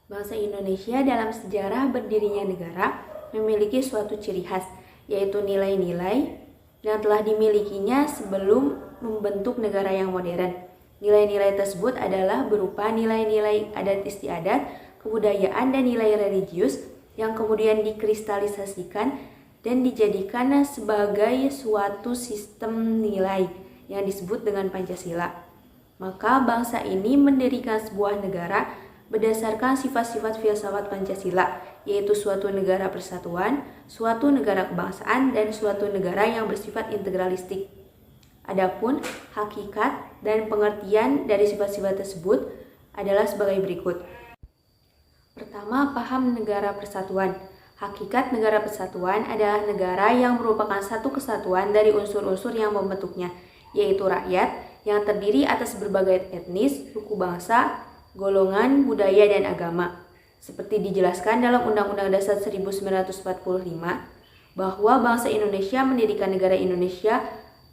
Bangsa Indonesia dalam sejarah berdirinya negara memiliki suatu ciri khas, yaitu nilai-nilai yang telah dimilikinya sebelum membentuk negara yang modern. Nilai-nilai tersebut adalah berupa nilai-nilai adat istiadat, kebudayaan, dan nilai religius yang kemudian dikristalisasikan dan dijadikan sebagai suatu sistem nilai yang disebut dengan Pancasila. Maka bangsa ini mendirikan sebuah negara berdasarkan sifat-sifat filsafat Pancasila, yaitu suatu negara persatuan, suatu negara kebangsaan, dan suatu negara yang bersifat integralistik. Adapun hakikat dan pengertian dari sifat-sifat tersebut adalah sebagai berikut. Pertama, paham negara persatuan. Hakikat negara persatuan adalah negara yang merupakan satu kesatuan dari unsur-unsur yang membentuknya, yaitu rakyat yang terdiri atas berbagai etnis, suku bangsa, golongan, budaya, dan agama. Seperti dijelaskan dalam Undang-Undang Dasar 1945, bahwa bangsa Indonesia mendirikan negara Indonesia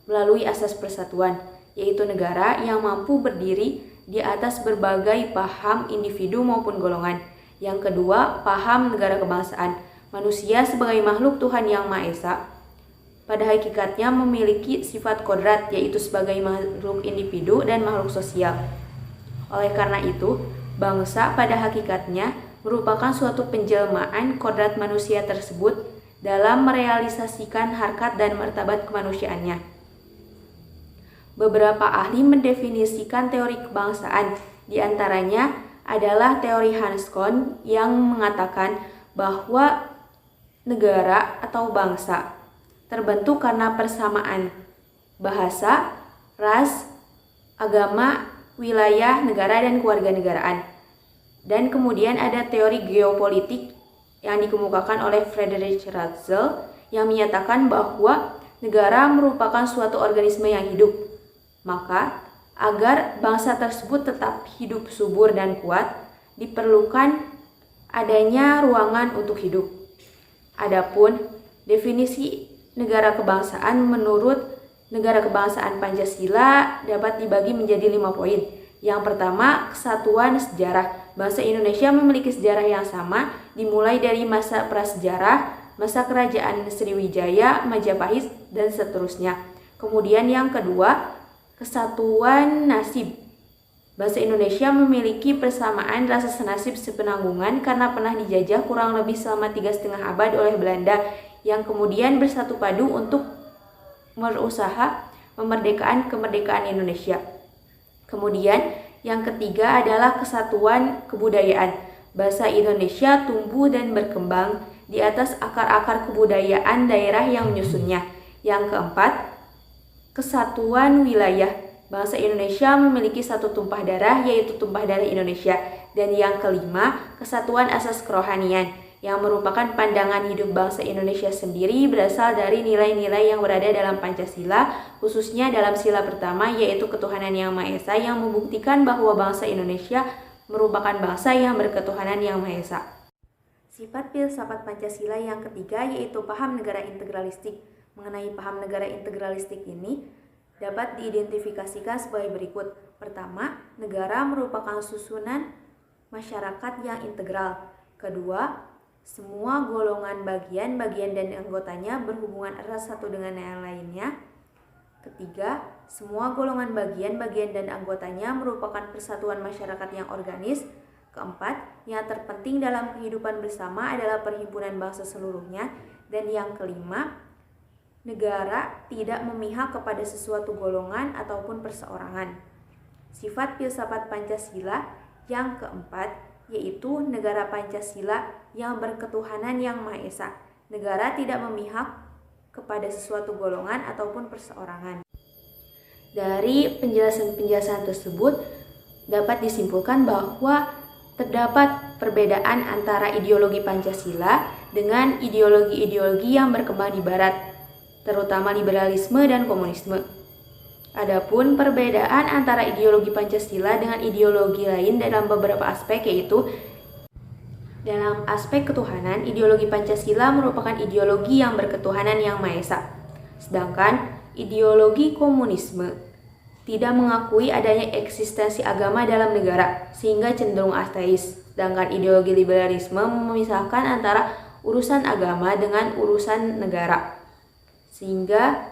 melalui asas persatuan, yaitu negara yang mampu berdiri di atas berbagai paham individu maupun golongan. Yang kedua, paham negara kebangsaan. Manusia sebagai makhluk Tuhan Yang Maha Esa pada hakikatnya memiliki sifat kodrat, yaitu sebagai makhluk individu dan makhluk sosial. Oleh karena itu, bangsa pada hakikatnya merupakan suatu penjelmaan kodrat manusia tersebut dalam merealisasikan harkat dan martabat kemanusiaannya. Beberapa ahli mendefinisikan teori kebangsaan, diantaranya adalah teori Hans Kohn yang mengatakan bahwa negara atau bangsa terbentuk karena persamaan bahasa, ras, agama, wilayah, negara, dan kewarganegaraan. Dan kemudian ada teori geopolitik yang dikemukakan oleh Friedrich Ratzel yang menyatakan bahwa negara merupakan suatu organisme yang hidup. Maka, agar bangsa tersebut tetap hidup subur dan kuat, diperlukan adanya ruangan untuk hidup. Adapun definisi negara kebangsaan menurut negara kebangsaan Pancasila dapat dibagi menjadi 5 poin. Yang pertama, kesatuan sejarah. Bangsa Indonesia memiliki sejarah yang sama, dimulai dari masa prasejarah, masa kerajaan Sriwijaya, Majapahit, dan seterusnya. Kemudian yang kedua, kesatuan nasib. Bangsa Indonesia memiliki persamaan rasa senasib sepenanggungan karena pernah dijajah kurang lebih selama 3,5 abad oleh Belanda, yang kemudian bersatu padu untuk berusaha kemerdekaan Indonesia. Kemudian yang ketiga adalah kesatuan kebudayaan. Bangsa Indonesia tumbuh dan berkembang di atas akar-akar kebudayaan daerah yang menyusunnya. Yang keempat, kesatuan wilayah. Bangsa Indonesia memiliki satu tumpah darah, yaitu tumpah darah Indonesia. Dan yang kelima, kesatuan asas kerohanian, yang merupakan pandangan hidup bangsa Indonesia sendiri berasal dari nilai-nilai yang berada dalam Pancasila, khususnya dalam sila pertama, yaitu ketuhanan Yang Maha Esa, yang membuktikan bahwa bangsa Indonesia merupakan bangsa yang berketuhanan Yang Maha Esa. Sifat filsafat Pancasila yang ketiga yaitu paham negara integralistik. Mengenai paham negara integralistik ini dapat diidentifikasikan sebagai berikut. Pertama, negara merupakan susunan masyarakat yang integral. Kedua, semua golongan bagian dan anggotanya berhubungan erat satu dengan yang lainnya. Ketiga, semua golongan bagian dan anggotanya merupakan persatuan masyarakat yang organis. Keempat, yang terpenting dalam kehidupan bersama adalah perhimpunan bangsa seluruhnya. Dan yang kelima, negara tidak memihak kepada sesuatu golongan ataupun perseorangan. Sifat filsafat Pancasila yang keempat yaitu negara Pancasila yang berketuhanan Yang Maha Esa. Negara tidak memihak kepada sesuatu golongan ataupun perseorangan. Dari penjelasan-penjelasan tersebut dapat disimpulkan bahwa terdapat perbedaan antara ideologi Pancasila dengan ideologi-ideologi yang berkembang di Barat, terutama liberalisme dan komunisme. Adapun perbedaan antara ideologi Pancasila dengan ideologi lain dalam beberapa aspek, yaitu dalam aspek ketuhanan, ideologi Pancasila merupakan ideologi yang berketuhanan Yang Maha Esa. Sedangkan ideologi komunisme tidak mengakui adanya eksistensi agama dalam negara, sehingga cenderung ateis. Sedangkan ideologi liberalisme memisahkan antara urusan agama dengan urusan negara, sehingga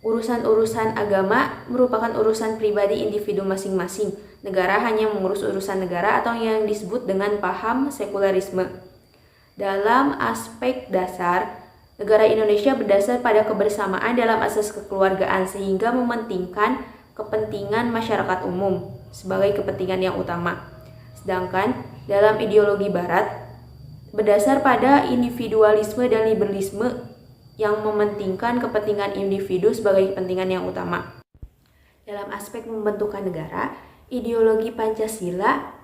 urusan-urusan agama merupakan urusan pribadi individu masing-masing. Negara hanya mengurus urusan negara atau yang disebut dengan paham sekularisme. Dalam aspek dasar, negara Indonesia berdasar pada kebersamaan dalam asas kekeluargaan sehingga mementingkan kepentingan masyarakat umum sebagai kepentingan yang utama. Sedangkan dalam ideologi Barat, berdasar pada individualisme dan liberalisme yang mementingkan kepentingan individu sebagai kepentingan yang utama. Dalam aspek pembentukan negara, ideologi Pancasila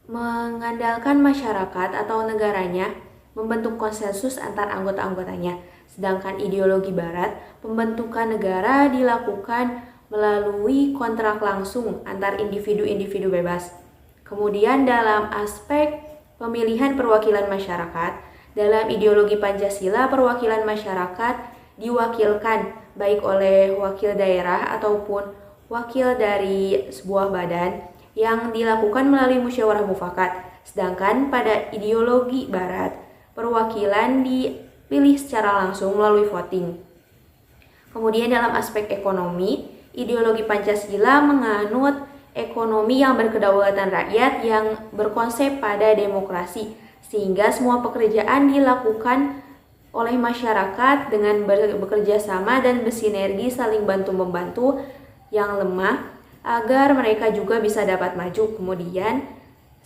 mengandalkan masyarakat atau negaranya membentuk konsensus antar anggota-anggotanya. Sedangkan ideologi Barat, pembentukan negara dilakukan melalui kontrak langsung antar individu-individu bebas. Kemudian dalam aspek pemilihan perwakilan masyarakat, dalam ideologi Pancasila perwakilan masyarakat diwakilkan baik oleh wakil daerah ataupun wakil dari sebuah badan yang dilakukan melalui musyawarah mufakat. Sedangkan pada ideologi Barat, perwakilan dipilih secara langsung melalui voting. Kemudian dalam aspek ekonomi, ideologi Pancasila menganut ekonomi yang berkedaulatan rakyat yang berkonsep pada demokrasi, sehingga semua pekerjaan dilakukan oleh masyarakat dengan bekerja sama dan bersinergi saling bantu-membantu yang lemah agar mereka juga bisa dapat maju. Kemudian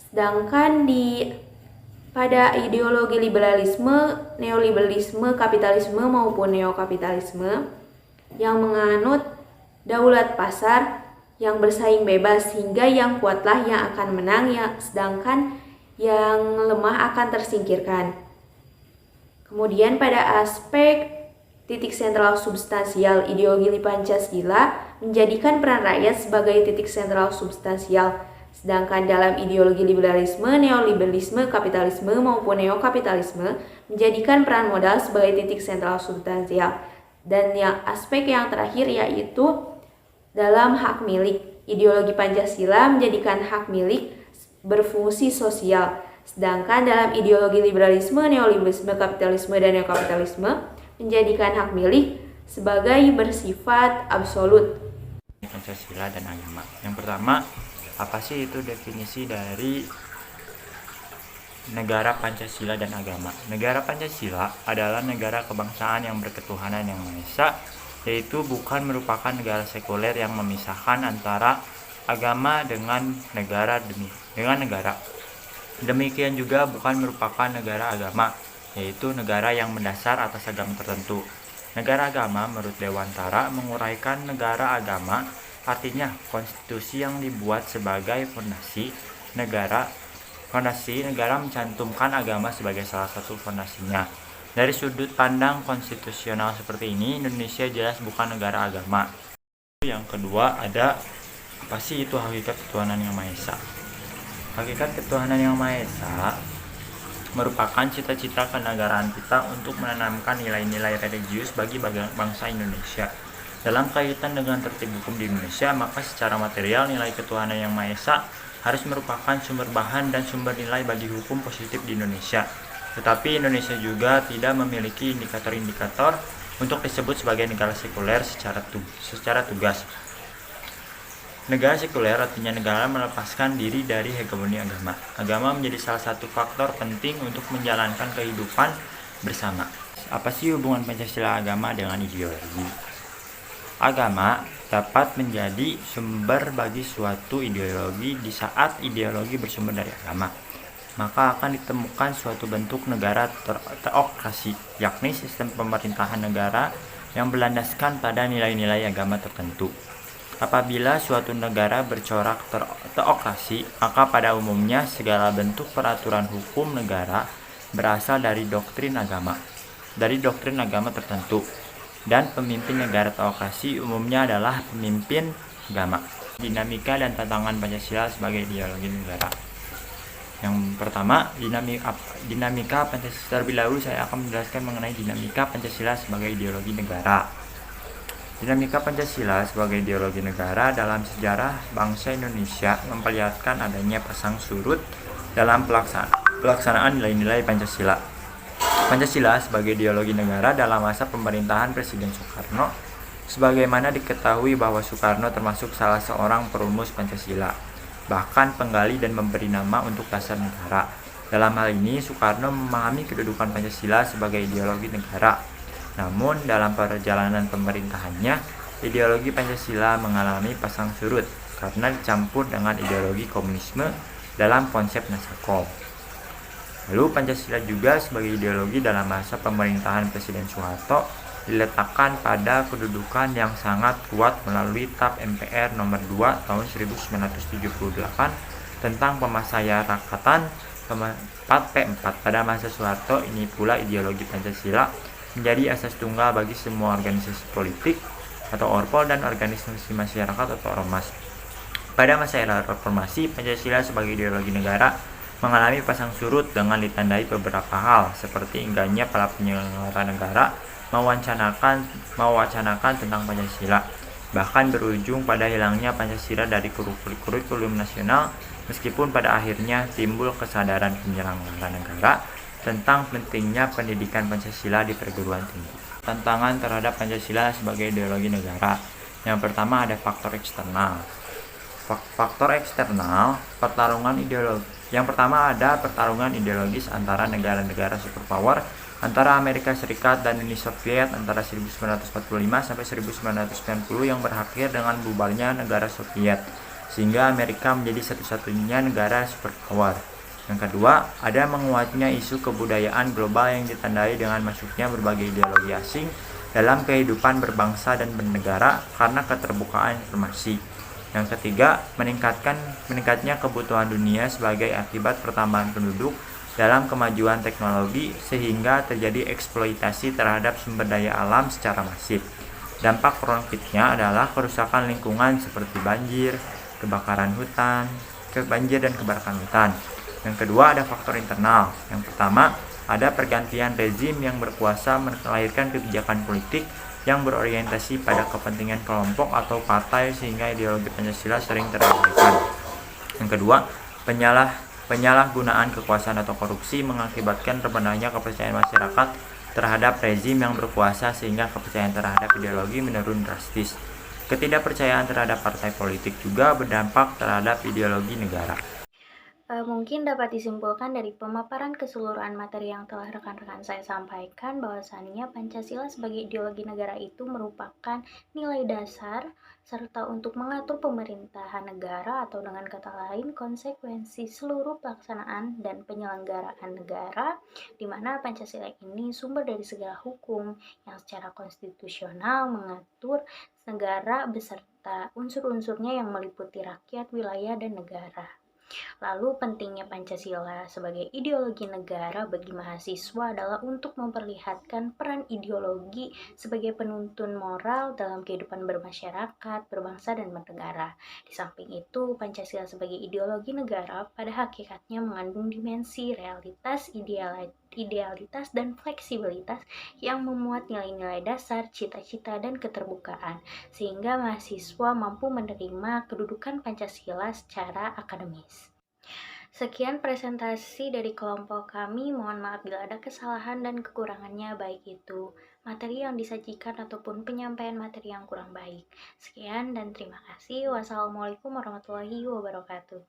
sedangkan pada ideologi liberalisme, neoliberalisme, kapitalisme maupun neokapitalisme yang menganut daulat pasar yang bersaing bebas sehingga yang kuatlah yang akan menang, sedangkan yang lemah akan tersingkirkan. Kemudian pada aspek titik sentral substansial, ideologi Pancasila menjadikan peran rakyat sebagai titik sentral substansial. Sedangkan dalam ideologi liberalisme, neoliberalisme, kapitalisme maupun neokapitalisme menjadikan peran modal sebagai titik sentral substansial. Dan yang aspek yang terakhir yaitu dalam hak milik. Ideologi Pancasila menjadikan hak milik berfungsi sosial. Sedangkan dalam ideologi liberalisme, neoliberalisme, kapitalisme, dan neokapitalisme menjadikan hak milik sebagai bersifat absolut. Pancasila dan agama. Yang pertama, apa sih itu definisi dari negara Pancasila dan agama? Negara Pancasila adalah negara kebangsaan yang berketuhanan yang Maha Esa, yaitu bukan merupakan negara sekuler yang memisahkan antara agama dengan negara. Demikian juga bukan merupakan negara agama, yaitu negara yang mendasar atas agama tertentu. Negara agama menurut Dewantara menguraikan negara agama artinya konstitusi yang dibuat sebagai fondasi negara. Fondasi negara mencantumkan agama sebagai salah satu fondasinya. Dari sudut pandang konstitusional seperti ini, Indonesia jelas bukan negara agama. Yang kedua ada apa sih itu hakikat ketuhanan yang Maha Esa? Hakikat ketuhanan yang Maha Esa merupakan cita-cita kenegaraan kita untuk menanamkan nilai-nilai religius bagi bangsa Indonesia. Dalam kaitan dengan tertib hukum di Indonesia, maka secara material nilai ketuhanan yang Maha Esa harus merupakan sumber bahan dan sumber nilai bagi hukum positif di Indonesia. Tetapi Indonesia juga tidak memiliki indikator-indikator untuk disebut sebagai negara sekuler secara tugas. Negara sekuler artinya negara melepaskan diri dari hegemoni agama. Agama menjadi salah satu faktor penting untuk menjalankan kehidupan bersama. Apa sih hubungan Pancasila agama dengan ideologi? Agama dapat menjadi sumber bagi suatu ideologi. Di saat ideologi bersumber dari agama, maka akan ditemukan suatu bentuk negara teokrasi, yakni sistem pemerintahan negara yang berlandaskan pada nilai-nilai agama tertentu. Apabila suatu negara bercorak teokrasi, maka pada umumnya segala bentuk peraturan hukum negara berasal dari doktrin agama tertentu, dan pemimpin negara teokrasi umumnya adalah pemimpin agama. Dinamika dan tantangan Pancasila sebagai ideologi negara. Yang pertama, dinamika Pancasila. Terlebih dahulu saya akan menjelaskan mengenai dinamika Pancasila sebagai ideologi negara. Dinamika Pancasila sebagai ideologi negara dalam sejarah bangsa Indonesia memperlihatkan adanya pasang surut dalam pelaksanaan nilai-nilai Pancasila. Pancasila sebagai ideologi negara dalam masa pemerintahan Presiden Soekarno, sebagaimana diketahui bahwa Soekarno termasuk salah seorang perumus Pancasila, bahkan penggali dan memberi nama untuk dasar negara. Dalam hal ini, Soekarno memahami kedudukan Pancasila sebagai ideologi negara. Namun, dalam perjalanan pemerintahannya, ideologi Pancasila mengalami pasang surut karena dicampur dengan ideologi komunisme dalam konsep Nasakom. Lalu Pancasila juga sebagai ideologi dalam masa pemerintahan Presiden Soeharto diletakkan pada kedudukan yang sangat kuat melalui TAP MPR nomor 2 tahun 1978 tentang pemasyarakatan P4 pada masa Soeharto. Ini pula ideologi Pancasila menjadi asas tunggal bagi semua organisasi politik atau Orpol dan organisasi masyarakat atau Ormas. Pada masa era reformasi, Pancasila sebagai ideologi negara mengalami pasang surut dengan ditandai beberapa hal, seperti enggaknya para penyelenggara negara mewacanakan tentang Pancasila, bahkan berujung pada hilangnya Pancasila dari kurikulum nasional, meskipun pada akhirnya timbul kesadaran penyelenggara negara tentang pentingnya pendidikan Pancasila di perguruan tinggi. Tantangan terhadap Pancasila sebagai ideologi negara. Yang pertama ada faktor eksternal. Faktor eksternal, pertarungan ideologi. Yang pertama ada pertarungan ideologis antara negara-negara superpower, antara Amerika Serikat dan Uni Soviet antara 1945 sampai 1990 yang berakhir dengan bubarnya negara Soviet, sehingga Amerika menjadi satu-satunya negara superpower. Yang kedua, ada menguatnya isu kebudayaan global yang ditandai dengan masuknya berbagai ideologi asing dalam kehidupan berbangsa dan bernegara karena keterbukaan informasi. Yang ketiga, meningkatnya kebutuhan dunia sebagai akibat pertambahan penduduk dalam kemajuan teknologi sehingga terjadi eksploitasi terhadap sumber daya alam secara masif. Dampak konkretnya adalah kerusakan lingkungan seperti banjir dan kebakaran hutan. Yang kedua ada faktor internal. Yang pertama, ada pergantian rezim yang berkuasa melahirkan kebijakan politik yang berorientasi pada kepentingan kelompok atau partai sehingga ideologi Pancasila sering terabaikan. Yang kedua, penyalahgunaan kekuasaan atau korupsi mengakibatkan rendahnya kepercayaan masyarakat terhadap rezim yang berkuasa sehingga kepercayaan terhadap ideologi menurun drastis. Ketidakpercayaan terhadap partai politik juga berdampak terhadap ideologi negara. Mungkin dapat disimpulkan dari pemaparan keseluruhan materi yang telah rekan-rekan saya sampaikan bahwasannya Pancasila sebagai ideologi negara itu merupakan nilai dasar serta untuk mengatur pemerintahan negara atau dengan kata lain konsekuensi seluruh pelaksanaan dan penyelenggaraan negara, di mana Pancasila ini sumber dari segala hukum yang secara konstitusional mengatur negara beserta unsur-unsurnya yang meliputi rakyat, wilayah, dan negara. Lalu pentingnya Pancasila sebagai ideologi negara bagi mahasiswa adalah untuk memperlihatkan peran ideologi sebagai penuntun moral dalam kehidupan bermasyarakat, berbangsa, dan bernegara. Di samping itu, Pancasila sebagai ideologi negara pada hakikatnya mengandung dimensi realitas, idealitas, dan fleksibilitas yang memuat nilai-nilai dasar, cita-cita, dan keterbukaan, sehingga mahasiswa mampu menerima kedudukan Pancasila secara akademis. Sekian presentasi dari kelompok kami. Mohon maaf bila ada kesalahan dan kekurangannya, baik itu materi yang disajikan ataupun penyampaian materi yang kurang baik. Sekian dan terima kasih. Wassalamualaikum warahmatullahi wabarakatuh.